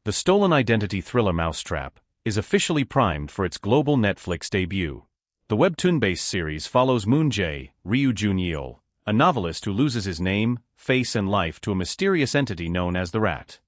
The stolen identity thriller Mousetrap is officially primed for its global Netflix debut. The webtoon-based series follows Moon-jae, Ryu Jun-yeol, a novelist who loses his name, face and life to a mysterious entity known as the Rat.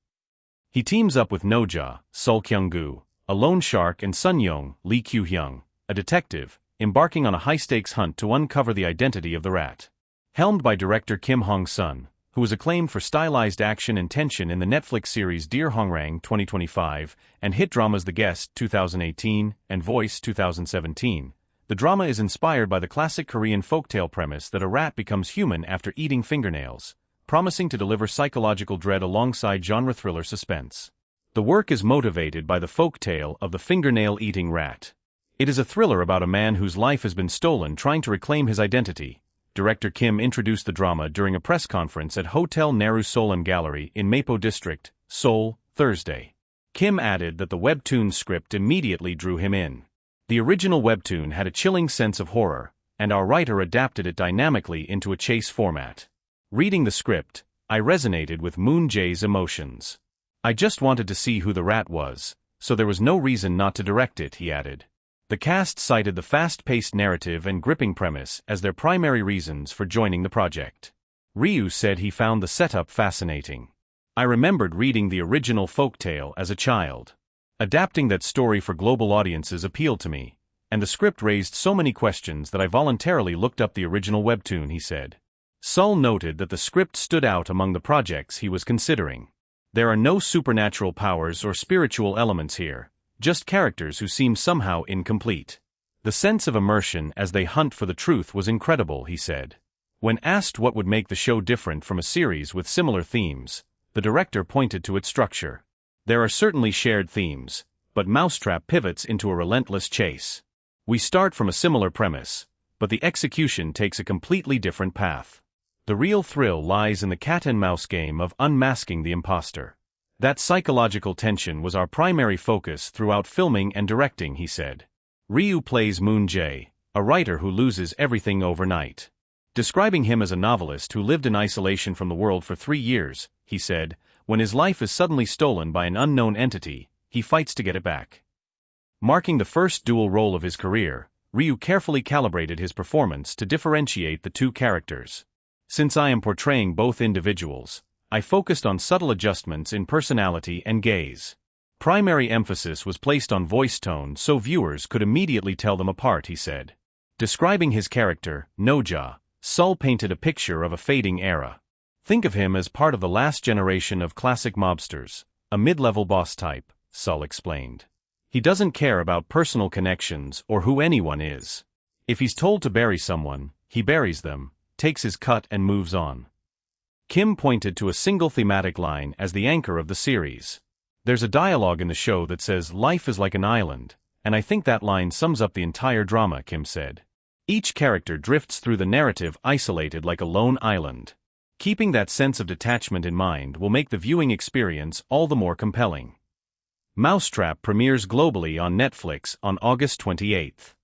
He teams up with Noja, Sul Kyung-gu, a loan shark, and Sun-young, Lee Kyu-hyung, a detective, embarking on a high-stakes hunt to uncover the identity of the Rat. Helmed by director Kim Hong-sun, who was acclaimed for stylized action and tension in the Netflix series Dear Hongrang 2025 and hit dramas The Guest 2018 and Voice 2017, the drama is inspired by the classic Korean folktale premise that a rat becomes human after eating fingernails, promising to deliver psychological dread alongside genre thriller suspense. The work is motivated by the folktale of the fingernail-eating rat. It is a thriller about a man whose life has been stolen trying to reclaim his identity. Director Kim introduced the drama during a press conference at Hotel Naru Solem Gallery in Mapo District, Seoul, Thursday. Kim added that the webtoon script immediately drew him in. The original webtoon had a chilling sense of horror, and our writer adapted it dynamically into a chase format. Reading the script, I resonated with Moon-jae's emotions. I just wanted to see who the rat was, so there was no reason not to direct it, he added. The cast cited the fast-paced narrative and gripping premise as their primary reasons for joining the project. Ryu said he found the setup fascinating. I remembered reading the original folktale as a child. Adapting that story for global audiences appealed to me, and the script raised so many questions that I voluntarily looked up the original webtoon, he said. Sul noted that the script stood out among the projects he was considering. There are no supernatural powers or spiritual elements here, just characters who seem somehow incomplete. The sense of immersion as they hunt for the truth was incredible, he said. When asked what would make the show different from a series with similar themes, the director pointed to its structure. There are certainly shared themes, but Mousetrap pivots into a relentless chase. We start from a similar premise, but the execution takes a completely different path. The real thrill lies in the cat-and-mouse game of unmasking the imposter. That psychological tension was our primary focus throughout filming and directing, he said. Ryu plays Moon-jae, a writer who loses everything overnight. Describing him as a novelist who lived in isolation from the world for 3 years, he said, when his life is suddenly stolen by an unknown entity, he fights to get it back. Marking the first dual role of his career, Ryu carefully calibrated his performance to differentiate the two characters. Since I am portraying both individuals, I focused on subtle adjustments in personality and gaze. Primary emphasis was placed on voice tone so viewers could immediately tell them apart, he said. Describing his character, Noja, Sul painted a picture of a fading era. Think of him as part of the last generation of classic mobsters, a mid-level boss type, Sul explained. He doesn't care about personal connections or who anyone is. If he's told to bury someone, he buries them, takes his cut and moves on. Kim pointed to a single thematic line as the anchor of the series. There's a dialogue in the show that says life is like an island, and I think that line sums up the entire drama, Kim said. Each character drifts through the narrative isolated like a lone island. Keeping that sense of detachment in mind will make the viewing experience all the more compelling. Mousetrap premieres globally on Netflix on August 28.